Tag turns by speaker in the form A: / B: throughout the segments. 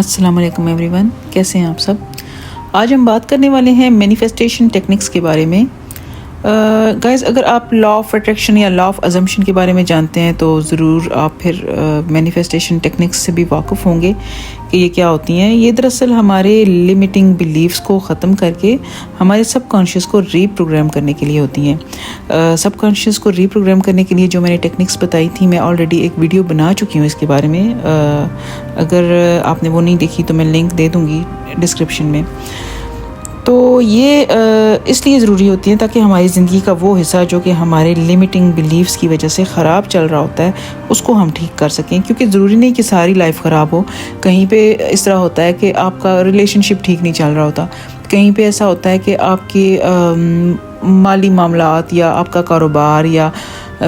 A: السلام علیکم every one, کیسے ہیں آپ سب؟ آج ہم بات کرنے والے ہیں مینیفیسٹیشن ٹیکنکس کے بارے میں۔ گائز، اگر آپ لا آف اٹریکشن یا لا آف ازمپشن کے بارے میں جانتے ہیں تو ضرور آپ پھر مینیفیسٹیشن ٹیکنکس سے بھی واقف ہوں گے کہ یہ کیا ہوتی ہیں۔ یہ دراصل ہمارے لمیٹنگ بلیفس کو ختم کر کے ہمارے سب کانشیس کو ری پروگرام کرنے کے لیے ہوتی ہیں۔ سب کانشیس کو ری پروگرام کرنے کے لیے جو میں نے ٹیکنکس بتائی تھی، میں آلریڈی ایک ویڈیو بنا چکی ہوں اس کے بارے میں۔ اگر آپ نے وہ نہیں دیکھی تو میں لنک دے دوں گی ڈسکرپشن میں۔ تو یہ اس لیے ضروری ہوتی ہیں تاکہ ہماری زندگی کا وہ حصہ جو کہ ہمارے لمیٹنگ بلیفس کی وجہ سے خراب چل رہا ہوتا ہے اس کو ہم ٹھیک کر سکیں، کیونکہ ضروری نہیں کہ ساری لائف خراب ہو۔ کہیں پہ اس طرح ہوتا ہے کہ آپ کا ریلیشن شپ ٹھیک نہیں چل رہا ہوتا، کہیں پہ ایسا ہوتا ہے کہ آپ کے مالی معاملات یا آپ کا کاروبار یا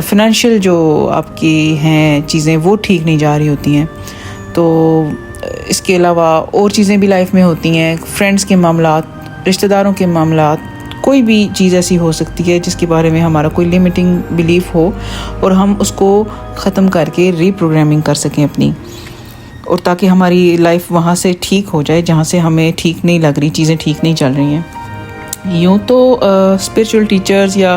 A: فنانشیل جو آپ کی ہیں چیزیں وہ ٹھیک نہیں جا رہی ہوتی ہیں۔ تو اس کے علاوہ اور چیزیں بھی لائف میں ہوتی ہیں، فرینڈس کے معاملات، رشتہ داروں کے معاملات، کوئی بھی چیز ایسی ہو سکتی ہے جس کے بارے میں ہمارا کوئی لمیٹنگ بلیف ہو اور ہم اس کو ختم کر کے ری پروگرامنگ کر سکیں اپنی، اور تاکہ ہماری لائف وہاں سے ٹھیک ہو جائے جہاں سے ہمیں ٹھیک نہیں لگ رہی، چیزیں ٹھیک نہیں چل رہی ہیں۔ یوں تو اسپریچول ٹیچرز یا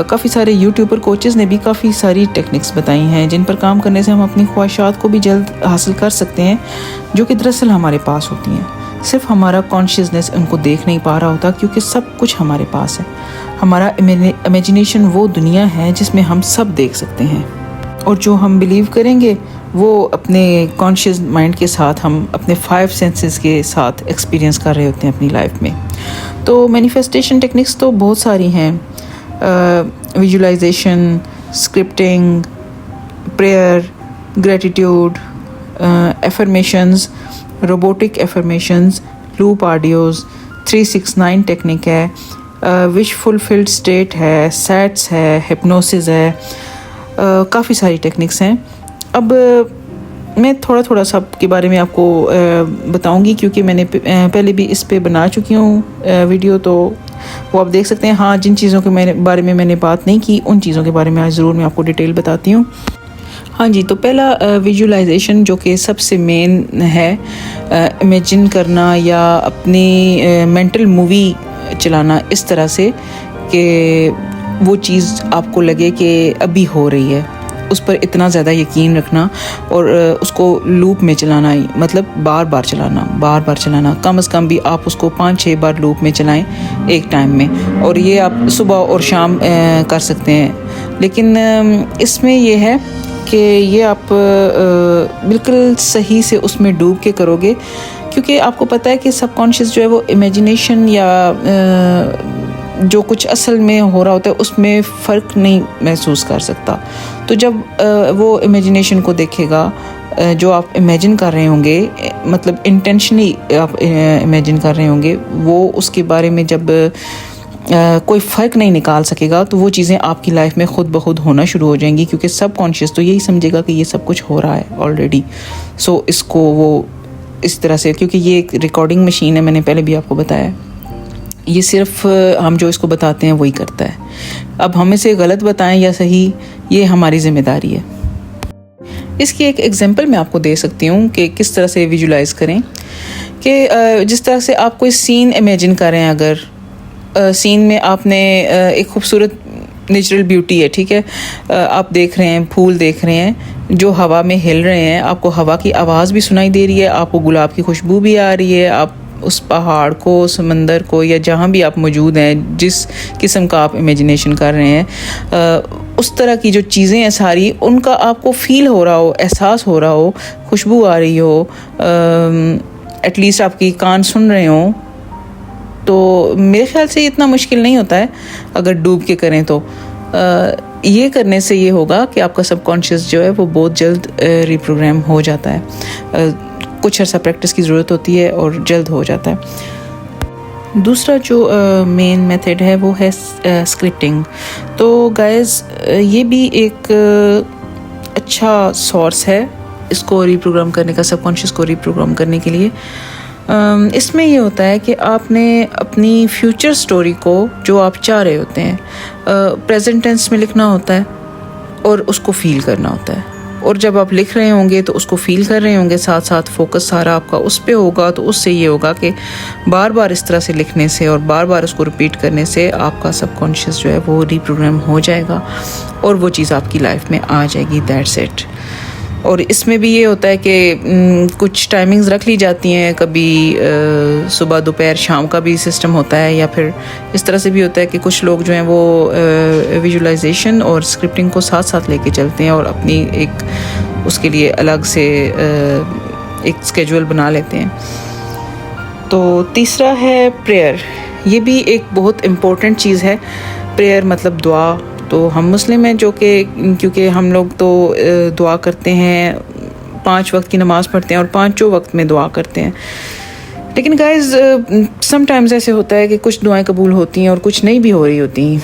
A: کافی سارے یوٹیوبر کوچز نے بھی کافی ساری ٹیکنکس بتائی ہیں جن پر کام کرنے سے ہم اپنی خواہشات کو بھی جلد حاصل کر سکتے ہیں، جو کہ دراصل ہمارے پاس ہوتی ہیں۔ صرف ہمارا کانشیسنس ان کو دیکھ نہیں پا رہا ہوتا، کیونکہ سب کچھ ہمارے پاس ہے۔ ہمارا امیجنیشن وہ دنیا ہے جس میں ہم سب دیکھ سکتے ہیں، اور جو ہم بلیو کریں گے وہ اپنے کانشیس مائنڈ کے ساتھ ہم اپنے 5 سینسز کے ساتھ ایکسپیرینس کر رہے ہوتے ہیں اپنی لائف میں۔ تو مینیفیسٹیشن ٹیکنکس تو بہت ساری ہیں، visualisation, scripting, prayer, gratitude, affirmations, robotic affirmations, loop audios, 369 technique ہے، وش فلفلڈ اسٹیٹ ہے، سیٹس ہے، ہپنوسز ہے، کافی ساری ٹیکنکس ہیں۔ اب میں تھوڑا سب کے بارے میں آپ کو بتاؤں گی، کیونکہ میں نے پہلے بھی اس پہ بنا چکی ہوں ویڈیو، تو وہ آپ دیکھ سکتے ہیں۔ ہاں، جن چیزوں کے بارے میں نے بات نہیں کی ان چیزوں کے بارے میں آج ضرور میں آپ کو ڈیٹیل بتاتی ہوں۔ ہاں جی، تو پہلا ویژولائزیشن جو کہ سب سے مین ہے، امیجن کرنا یا اپنی مینٹل مووی چلانا اس طرح سے کہ وہ چیز آپ کو لگے کہ ابھی ہو رہی ہے، اس پر اتنا زیادہ یقین رکھنا اور اس کو لوپ میں چلانا، مطلب بار بار چلانا، کم از کم بھی آپ اس کو 5-6 بار لوپ میں چلائیں ایک ٹائم میں، اور یہ آپ صبح اور شام کر سکتے ہیں۔ لیکن اس میں یہ ہے کہ یہ آپ بالکل صحیح سے اس میں ڈوب کے کرو گے، کیونکہ آپ کو پتہ ہے کہ سب کانشیس جو ہے وہ امیجنیشن یا جو کچھ اصل میں ہو رہا ہوتا ہے اس میں فرق نہیں محسوس کر سکتا۔ تو جب وہ امیجنیشن کو دیکھے گا، جو آپ امیجن کر رہے ہوں گے، مطلب انٹینشنلی آپ امیجن کر رہے ہوں گے، وہ اس کے بارے میں جب کوئی فرق نہیں نکال سکے گا تو وہ چیزیں آپ کی لائف میں خود بخود ہونا شروع ہو جائیں گی، کیونکہ سب کانشیس تو یہی سمجھے گا کہ یہ سب کچھ ہو رہا ہے آلریڈی۔ سو اس کو وہ اس طرح سے، کیونکہ یہ ایک ریکارڈنگ مشین ہے، میں نے پہلے بھی آپ کو بتایا، یہ صرف ہم جو اس کو بتاتے ہیں وہی کرتا ہے۔ اب ہم اسے غلط بتائیں یا صحیح، یہ ہماری ذمہ داری ہے۔ اس کی ایک ایگزامپل میں آپ کو دے سکتی ہوں کہ کس طرح سے ویژولائز کریں، کہ جس طرح سے آپ کوئی سین امیجن کریں، اگر سین میں آپ نے ایک خوبصورت نیچرل بیوٹی ہے، ٹھیک ہے، آپ دیکھ رہے ہیں، پھول دیکھ رہے ہیں جو ہوا میں ہل رہے ہیں، آپ کو ہوا کی آواز بھی سنائی دے رہی ہے، آپ کو گلاب کی خوشبو بھی آ رہی ہے، آپ اس پہاڑ کو، سمندر کو، یا جہاں بھی آپ موجود ہیں، جس قسم کا آپ امیجنیشن کر رہے ہیں، اس طرح کی جو چیزیں ہیں ساری، ان کا آپ کو فیل ہو رہا ہو، احساس ہو رہا ہو، خوشبو آ رہی ہو، ایٹ لیسٹ آپ کی کان سن رہے ہوں، تو میرے خیال سے اتنا مشکل نہیں ہوتا ہے اگر ڈوب کے کریں تو۔ یہ کرنے سے یہ ہوگا کہ آپ کا سب کانشیس جو ہے وہ بہت جلد ری پروگرام ہو جاتا ہے۔ کچھ عرصہ پریکٹس کی ضرورت ہوتی ہے اور جلد ہو جاتا ہے۔ دوسرا جو مین میتھڈ ہے وہ ہے اسکرپٹنگ۔ تو گائز، یہ بھی ایک اچھا سورس ہے اس کو ری پروگرام کرنے کا، سب کانشیس کو ری پروگرام کرنے کے لیے۔ اس میں یہ ہوتا ہے کہ آپ نے اپنی فیوچر سٹوری کو، جو آپ چاہ رہے ہوتے ہیں، پریزنٹ ٹینس میں لکھنا ہوتا ہے اور اس کو فیل کرنا ہوتا ہے۔ اور جب آپ لکھ رہے ہوں گے تو اس کو فیل کر رہے ہوں گے، ساتھ ساتھ فوکس سارا آپ کا اس پہ ہوگا، تو اس سے یہ ہوگا کہ بار بار اس طرح سے لکھنے سے اور بار بار اس کو ریپیٹ کرنے سے آپ کا سب کانشیس جو ہے وہ ری پروگرام ہو جائے گا اور وہ چیز آپ کی لائف میں آ جائے گی. That's it. اور اس میں بھی یہ ہوتا ہے کہ کچھ ٹائمنگز رکھ لی جاتی ہیں، کبھی صبح دوپہر شام کا بھی سسٹم ہوتا ہے، یا پھر اس طرح سے بھی ہوتا ہے کہ کچھ لوگ جو ہیں وہ ویژولائزیشن اور اسکرپٹنگ کو ساتھ ساتھ لے کے چلتے ہیں اور اپنی ایک اس کے لیے الگ سے ایک اسکیجول بنا لیتے ہیں. تو تیسرا ہے پریئر. یہ بھی ایک بہت امپورٹنٹ چیز ہے. پریئر مطلب دعا. تو ہم مسلم ہیں جو کہ کیونکہ ہم لوگ تو دعا کرتے ہیں، 5 وقت کی نماز پڑھتے ہیں اور 5 وقت میں دعا کرتے ہیں. لیکن گائز سم ٹائمز ایسے ہوتا ہے کہ کچھ دعائیں قبول ہوتی ہیں اور کچھ نہیں بھی ہو رہی ہوتی ہیں.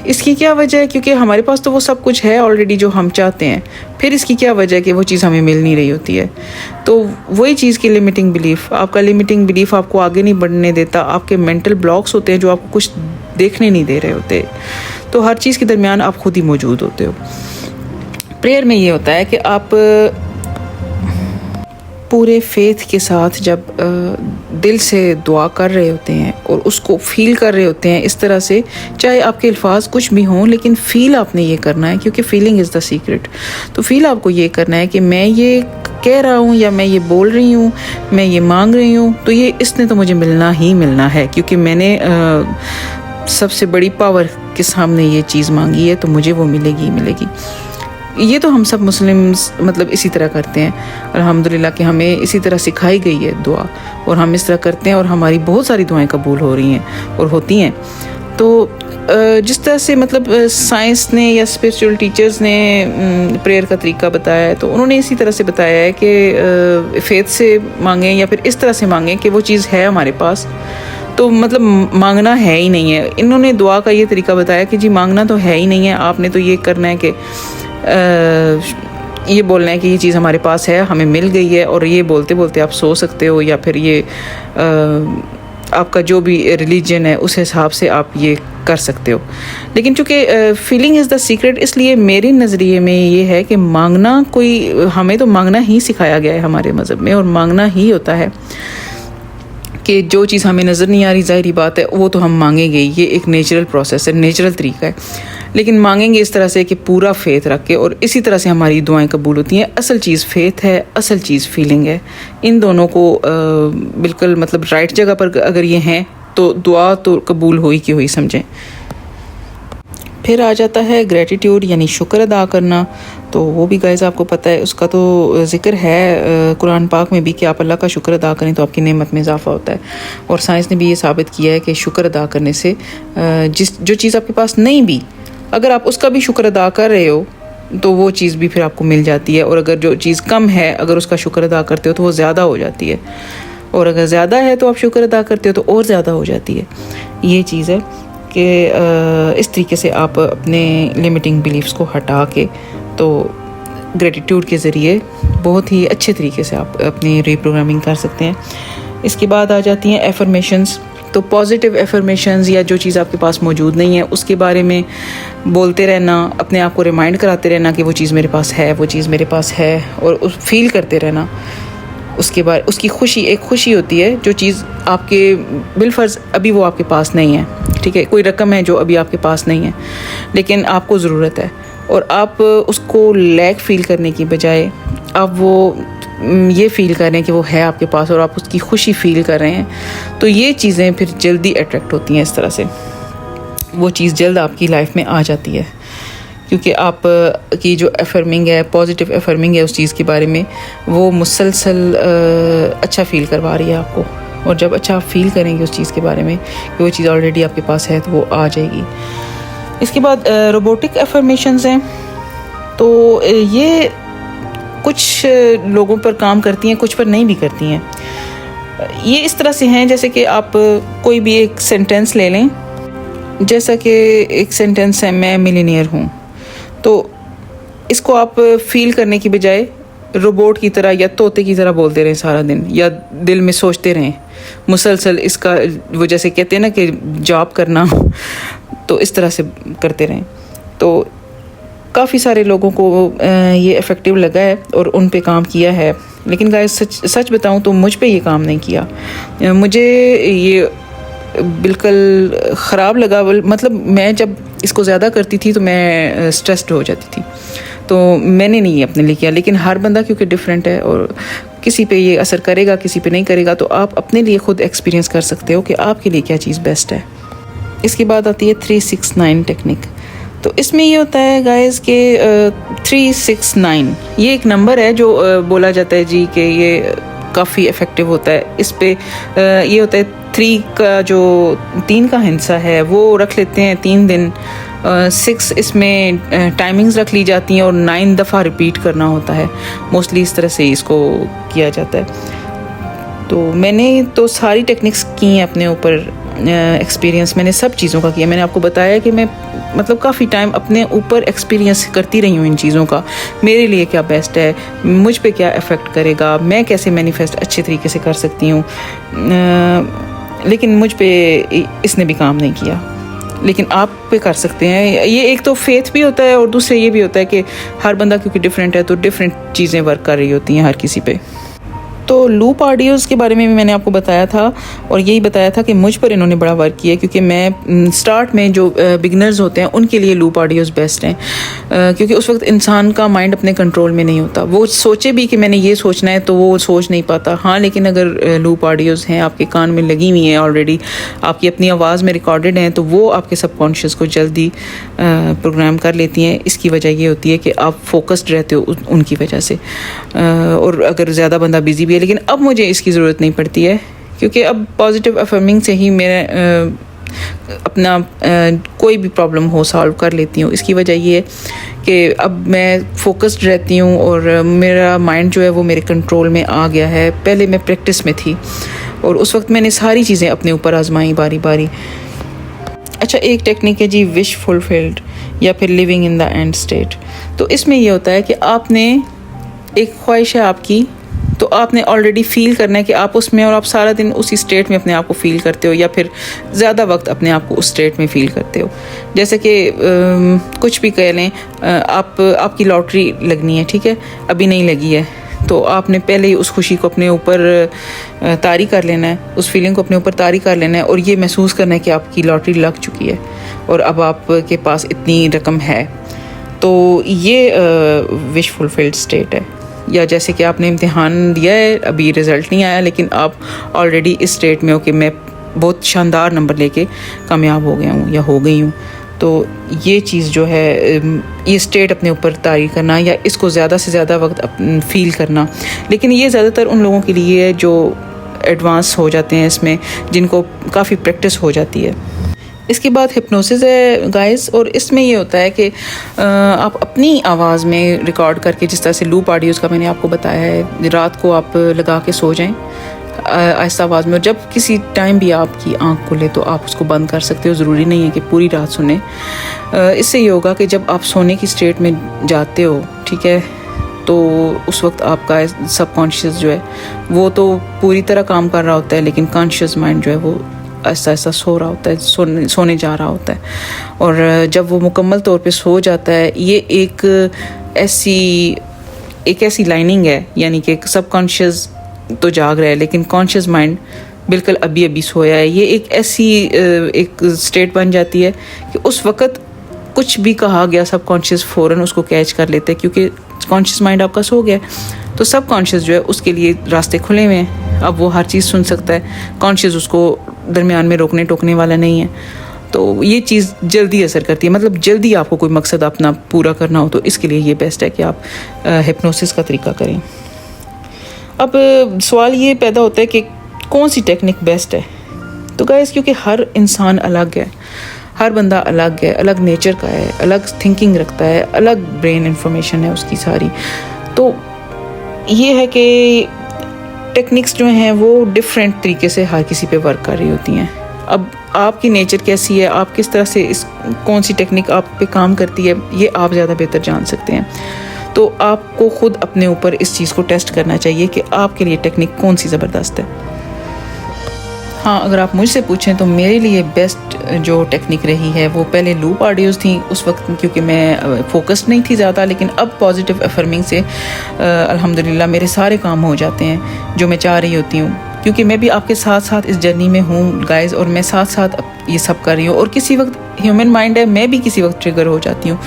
A: اس کی کیا وجہ ہے؟ کیونکہ ہمارے پاس تو وہ سب کچھ ہے آلریڈی جو ہم چاہتے ہیں. پھر اس کی کیا وجہ ہے کہ وہ چیز ہمیں مل نہیں رہی ہوتی ہے؟ تو وہی چیز کی لمیٹنگ بلیف. آپ کا لمیٹنگ بلیف آپ کو آگے نہیں بڑھنے دیتا. آپ کے مینٹل بلاکس ہوتے ہیں جو آپ کو کچھ دیکھنے نہیں دے رہے ہوتے. تو ہر چیز کے درمیان آپ خود ہی موجود ہوتے ہو. پریئر میں یہ ہوتا ہے کہ آپ پورے فیتھ کے ساتھ جب دل سے دعا کر رہے ہوتے ہیں اور اس کو فیل کر رہے ہوتے ہیں اس طرح سے، چاہے آپ کے الفاظ کچھ بھی ہوں لیکن فیل آپ نے یہ کرنا ہے، کیونکہ فیلنگ از دا سیکرٹ. تو فیل آپ کو یہ کرنا ہے کہ میں یہ کہہ رہا ہوں یا میں یہ بول رہی ہوں، میں یہ مانگ رہی ہوں، تو یہ اس نے تو مجھے ملنا ہی ملنا ہے، کیونکہ میں نے سب سے بڑی پاور کے سامنے یہ چیز مانگی ہے، تو مجھے وہ ملے گی ملے گی. یہ تو ہم سب مسلم مطلب اسی طرح کرتے ہیں الحمدللہ کہ ہمیں اسی طرح سکھائی گئی ہے دعا، اور ہم اس طرح کرتے ہیں اور ہماری بہت ساری دعائیں قبول ہو رہی ہیں اور ہوتی ہیں. تو جس طرح سے مطلب سائنس نے یا اسپرچول ٹیچرز نے پریئر کا طریقہ بتایا ہے، تو انہوں نے اسی طرح سے بتایا ہے کہ فیتھ سے مانگیں یا پھر اس طرح سے مانگیں کہ وہ چیز ہے ہمارے پاس، تو مطلب مانگنا ہے ہی نہیں ہے. انہوں نے دعا کا یہ طریقہ بتایا کہ جی مانگنا تو ہے ہی نہیں ہے، آپ نے تو یہ کرنا ہے کہ یہ بولنا ہے کہ یہ چیز ہمارے پاس ہے، ہمیں مل گئی ہے، اور یہ بولتے بولتے آپ سو سکتے ہو، یا پھر یہ آپ کا جو بھی ریلیجن ہے اس حساب سے آپ یہ کر سکتے ہو. لیکن چونکہ فیلنگ از دا سیکرٹ، اس لیے میرے نظریے میں یہ ہے کہ مانگنا ہمیں تو مانگنا ہی سکھایا گیا ہے ہمارے مذہب میں، اور مانگنا ہی ہوتا ہے کہ جو چیز ہمیں نظر نہیں آ رہی، ظاہری بات ہے وہ تو ہم مانگیں گے. یہ ایک نیچرل پروسیس ہے، نیچرل طریقہ ہے. لیکن مانگیں گے اس طرح سے کہ پورا فیتھ رکھ کے، اور اسی طرح سے ہماری دعائیں قبول ہوتی ہیں. اصل چیز فیتھ ہے، اصل چیز فیلنگ ہے. ان دونوں کو بالکل مطلب رائٹ جگہ پر اگر یہ ہیں تو دعا تو قبول ہوئی کی ہوئی سمجھیں. پھر آ جاتا ہے گریٹیٹیوڈ، یعنی شکر ادا کرنا. تو وہ بھی گائز آپ کو پتہ ہے، اس کا تو ذکر ہے قرآن پاک میں بھی کہ آپ اللہ کا شکر ادا کریں تو آپ کی نعمت میں اضافہ ہوتا ہے. اور سائنس نے بھی یہ ثابت کیا ہے کہ شکر ادا کرنے سے جو چیز آپ کے پاس نہیں بھی، اگر آپ اس کا بھی شکر ادا کر رہے ہو تو وہ چیز بھی پھر آپ کو مل جاتی ہے. اور اگر جو چیز کم ہے اگر اس کا شکر ادا کرتے ہو تو وہ زیادہ ہو جاتی ہے، اور اگر زیادہ ہے تو آپ شکر ادا کرتے ہو تو اور زیادہ ہو جاتی ہے. یہ چیز ہے کہ اس طریقے سے آپ اپنے لمیٹنگ بلیفز کو ہٹا کے تو گریٹیٹیوڈ کے ذریعے بہت ہی اچھے طریقے سے آپ اپنی ری پروگرامنگ کر سکتے ہیں. اس کے بعد آ جاتی ہیں ایفرمیشنز. تو پازیٹیو ایفرمیشنز یا جو چیز آپ کے پاس موجود نہیں ہے اس کے بارے میں بولتے رہنا، اپنے آپ کو ریمائنڈ کراتے رہنا کہ وہ چیز میرے پاس ہے، وہ چیز میرے پاس ہے، اور فیل کرتے رہنا اس کے بعد. اس کی خوشی، ایک خوشی ہوتی ہے جو چیز آپ کے بالفرض ابھی وہ آپ کے پاس نہیں ہے، ٹھیک ہے، کوئی رقم ہے جو ابھی آپ کے پاس نہیں ہے لیکن آپ کو ضرورت ہے، اور آپ اس کو لیک فیل کرنے کی بجائے آپ وہ یہ فیل کر رہے ہیں کہ وہ ہے آپ کے پاس اور آپ اس کی خوشی فیل کر رہے ہیں. تو یہ چیزیں پھر جلدی اٹریکٹ ہوتی ہیں. اس طرح سے وہ چیز جلد آپ کی لائف میں آ جاتی ہے، کیونکہ آپ کی جو ایفرمنگ ہے، پازیٹیو ایفرمنگ ہے اس چیز کے بارے میں، وہ مسلسل اچھا فیل کروا رہی ہے آپ کو. اور جب اچھا آپ فیل کریں گے اس چیز کے بارے میں کہ وہ چیز آلریڈی آپ کے پاس ہے تو وہ آ جائے گی. اس کے بعد روبوٹک ایفرمیشنز ہیں. تو یہ کچھ لوگوں پر کام کرتی ہیں، کچھ پر نہیں بھی کرتی ہیں. یہ اس طرح سے ہیں جیسے کہ آپ کوئی بھی ایک سینٹینس لے لیں، جیسا کہ ایک سینٹینس ہے میں ملینئر ہوں، تو اس کو آپ فیل کرنے کی بجائے روبوٹ کی طرح یا طوطے کی طرح بولتے رہیں سارا دن، یا دل میں سوچتے رہیں مسلسل اس کا، وہ جیسے کہتے ہیں نا کہ جاب کرنا، تو اس طرح سے کرتے رہیں. تو کافی سارے لوگوں کو یہ افیکٹو لگا ہے اور ان پہ کام کیا ہے، لیکن گائز سچ بتاؤں تو مجھ پہ یہ کام نہیں کیا. مجھے یہ بالکل خراب لگا. مطلب میں جب اس کو زیادہ کرتی تھی تو میں اسٹریسڈ ہو جاتی تھی، تو میں نے نہیں اپنے لیے کیا. لیکن ہر بندہ کیونکہ ڈفرینٹ ہے اور کسی پہ یہ اثر کرے گا کسی پہ نہیں کرے گا، تو آپ اپنے لیے خود ایکسپیرینس کر سکتے ہو کہ آپ کے لیے کیا چیز بیسٹ ہے. اس کے بعد آتی ہے 369 ٹیکنیک. تو اس میں یہ ہوتا ہے گائز کہ 369 یہ ایک نمبر ہے جو بولا جاتا ہے جی کہ یہ کافی افیکٹو ہوتا ہے. اس پہ یہ ہوتا ہے 3 کا جو 3 کا ہندسہ ہے وہ رکھ لیتے ہیں 3 دن. 6 اس میں ٹائمنگز رکھ لی جاتی ہیں اور 9 دفعہ ریپیٹ کرنا ہوتا ہے. موسٹلی اس طرح سے اس کو کیا جاتا ہے. تو میں نے تو ساری ٹیکنکس کی ہیں اپنے اوپر ایکسپیرینس. میں نے سب چیزوں کا کیا. میں نے آپ کو بتایا کہ میں مطلب کافی ٹائم اپنے اوپر ایکسپیرینس کرتی رہی ہوں ان چیزوں کا، میرے لیے کیا بیسٹ ہے، مجھ پہ کیا افیکٹ کرے گا، میں کیسے مینیفیسٹ اچھے طریقے سے کر سکتی ہوں. لیکن مجھ پہ اس نے بھی کام نہیں کیا، لیکن آپ پہ کر سکتے ہیں. یہ ایک تو فیتھ بھی ہوتا ہے اور دوسرے یہ بھی ہوتا ہے کہ ہر بندہ کیونکہ ڈفرینٹ ہے تو ڈفرینٹ چیزیں ورک کر رہی ہوتی ہیں ہر کسی پہ. تو لوپ آڈیوز کے بارے میں بھی میں نے آپ کو بتایا تھا اور یہی بتایا تھا کہ مجھ پر انہوں نے بڑا ورک کیا، کیونکہ میں سٹارٹ میں جو بگنرز ہوتے ہیں ان کے لیے لوپ آڈیوز بیسٹ ہیں، کیونکہ اس وقت انسان کا مائنڈ اپنے کنٹرول میں نہیں ہوتا. وہ سوچے بھی کہ میں نے یہ سوچنا ہے تو وہ سوچ نہیں پاتا. ہاں لیکن اگر لوپ آڈیوز ہیں آپ کے کان میں لگی ہوئی ہیں آلریڈی، آپ کی اپنی آواز میں ریکارڈڈ ہیں، تو وہ آپ کے سب کانشیس کو جلدی پروگرام کر لیتی ہیں. اس کی وجہ یہ ہوتی ہے کہ آپ فوکسڈ رہتے ہو ان کی وجہ سے. اور اگر زیادہ بندہ بزی بھی ہے، لیکن اب مجھے اس کی ضرورت نہیں پڑتی ہے، کیونکہ اب پازیٹیو افرمنگ سے ہی میں اپنا کوئی بھی پرابلم ہو سالو کر لیتی ہوں. اس کی وجہ یہ ہے کہ اب میں فوکسڈ رہتی ہوں اور میرا مائنڈ جو ہے وہ میرے کنٹرول میں آ گیا ہے. پہلے میں پریکٹس میں تھی اور اس وقت میں نے ساری چیزیں اپنے اوپر آزمائیں باری باری. اچھا ایک ٹیکنیک ہے جی وش فلفلڈ یا پھر living in the end state. تو اس میں یہ ہوتا ہے کہ آپ نے ایک خواہش ہے آپ کی، تو آپ نے آلریڈی فیل کرنا ہے کہ آپ اس میں، اور آپ سارا دن اسی اسٹیٹ میں اپنے آپ کو فیل کرتے ہو یا پھر زیادہ وقت اپنے آپ کو اس اسٹیٹ میں فیل کرتے ہو. جیسے کہ کچھ بھی کہہ لیں، آپ کی لاٹری لگنی ہے، ٹھیک ہے، ابھی نہیں لگی ہے، تو آپ نے پہلے ہی اس خوشی کو اپنے اوپر طاری کر لینا ہے، اس فیلنگ کو اپنے اوپر طاری کر لینا ہے اور یہ محسوس کرنا ہے کہ آپ کی لاٹری لگ چکی ہے اور اب آپ کے پاس اتنی رقم ہے. تو یہ وش فلفلڈ اسٹیٹ ہے. یا جیسے کہ آپ نے امتحان دیا ہے، ابھی رزلٹ نہیں آیا، لیکن آپ آلریڈی اس اسٹیٹ میں ہو کہ میں بہت شاندار نمبر لے کے کامیاب ہو گیا ہوں یا ہو گئی ہوں. تو یہ چیز جو ہے، یہ اسٹیٹ اپنے اوپر طاری کرنا یا اس کو زیادہ سے زیادہ وقت فیل کرنا. لیکن یہ زیادہ تر ان لوگوں کے لیے ہے جو ایڈوانس ہو جاتے ہیں اس میں، جن کو کافی پریکٹس ہو جاتی ہے. اس کے بعد ہپنوسس ہے گائز، اور اس میں یہ ہوتا ہے کہ آپ اپنی آواز میں ریکارڈ کر کے، جس طرح سے لوپ آڈیوز کا میں نے آپ کو بتایا ہے، رات کو آپ لگا کے سو جائیں آہستہ آواز میں، اور جب کسی ٹائم بھی آپ کی آنکھ کھلے تو آپ اس کو بند کر سکتے ہو. ضروری نہیں ہے کہ پوری رات سنیں. اس سے یہ ہوگا کہ جب آپ سونے کی اسٹیٹ میں جاتے ہو، ٹھیک ہے، تو اس وقت آپ کا سب کانشیس جو ہے وہ تو پوری طرح کام کر رہا ہوتا ہے، لیکن کانشیس مائنڈ جو ہے وہ آہستہ آہستہ سو رہا ہوتا ہے، سونے جا رہا ہوتا ہے. اور جب وہ مکمل طور پہ سو جاتا ہے، یہ ایک ایسی لائننگ ہے، یعنی کہ سب کانشیس تو جاگ رہا ہے لیکن کانشیس مائنڈ بالکل ابھی سویا ہے. یہ ایک ایسی ایک اسٹیٹ بن جاتی ہے کہ اس وقت کچھ بھی کہا گیا سب کانشیس فوراً اس کو کیچ کر لیتے ہیں، کیونکہ کانشیس مائنڈ آپ کا سو گیا. تو سب کانشیس جو ہے اس کے لیے راستے کھلے ہوئے ہیں، اب وہ ہر چیز سن سکتا ہے. کانشیس اس کو درمیان میں روکنے ٹوکنے والا نہیں ہے. تو یہ چیز جلدی اثر کرتی ہے، مطلب جلدی آپ کو کوئی مقصد اپنا پورا کرنا ہو تو اس کے لیے یہ بیسٹ ہے کہ آپ ہپنوسس کا طریقہ کریں. اب سوال یہ پیدا ہوتا ہے کہ کون سی ٹیکنیک بیسٹ ہے. تو گائز کیونکہ ہر انسان الگ ہے، ہر بندہ الگ ہے، الگ نیچر کا ہے، الگ تھنکنگ رکھتا ہے، الگ برین انفارمیشن ہے اس کی ساری. تو یہ ہے کہ ٹیکنکس جو ہیں وہ ڈفرینٹ طریقے سے ہر کسی پہ ورک کر رہی ہوتی ہیں. اب آپ کی نیچر کیسی ہے، آپ کس طرح سے کون سی ٹیکنیک آپ پہ کام کرتی ہے، یہ آپ زیادہ بہتر جان سکتے ہیں. تو آپ کو خود اپنے اوپر اس چیز کو ٹیسٹ کرنا چاہیے کہ آپ کے لیے ٹیکنیک کون سی زبردست ہے. ہاں اگر آپ مجھ سے پوچھیں تو میرے لیے بیسٹ جو ٹیکنیک رہی ہے وہ پہلے لوپ آڈیوز تھیں اس وقت، کیونکہ میں فوکسڈ نہیں تھی زیادہ، لیکن اب پازیٹیو افرمنگ سے الحمدللہ میرے سارے کام ہو جاتے ہیں جو میں چاہ رہی ہوتی ہوں، کیونکہ میں بھی آپ کے ساتھ ساتھ اس جرنی میں ہوں گائز، اور میں ساتھ ساتھ یہ سب کر رہی ہوں، اور کسی وقت ہیومن مائنڈ ہے، میں بھی کسی وقت ٹریگر ہو جاتی ہوں.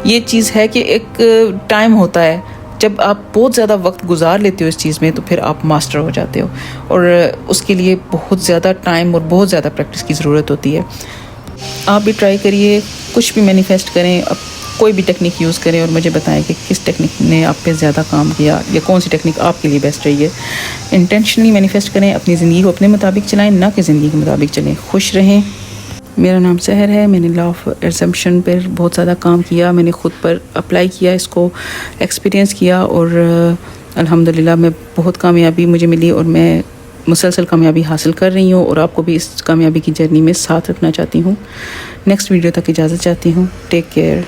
A: یہ چیز ہے کہ ایک ٹائم ہوتا ہے جب آپ بہت زیادہ وقت گزار لیتے ہو اس چیز میں تو پھر آپ ماسٹر ہو جاتے ہو، اور اس کے لیے بہت زیادہ ٹائم اور بہت زیادہ پریکٹس کی ضرورت ہوتی ہے. آپ بھی ٹرائی کریے، کچھ بھی مینیفیسٹ کریں، اب کوئی بھی ٹیکنیک یوز کریں اور مجھے بتائیں کہ کس ٹیکنیک نے آپ پہ زیادہ کام کیا یا کون سی ٹیکنیک آپ کے لیے بیسٹ رہی ہے. انٹینشنلی مینیفیسٹ کریں، اپنی زندگی کو اپنے مطابق چلائیں، نہ کہ زندگی کے مطابق چلیں. خوش رہیں. میرا نام سحر ہے. میں نے لا آف ایزمپشن پر بہت زیادہ کام کیا، میں نے خود پر اپلائی کیا، اس کو ایکسپیرینس کیا، اور الحمدللہ میں بہت کامیابی مجھے ملی، اور میں مسلسل کامیابی حاصل کر رہی ہوں، اور آپ کو بھی اس کامیابی کی جرنی میں ساتھ رکھنا چاہتی ہوں. نیکسٹ ویڈیو تک اجازت چاہتی ہوں. Take care.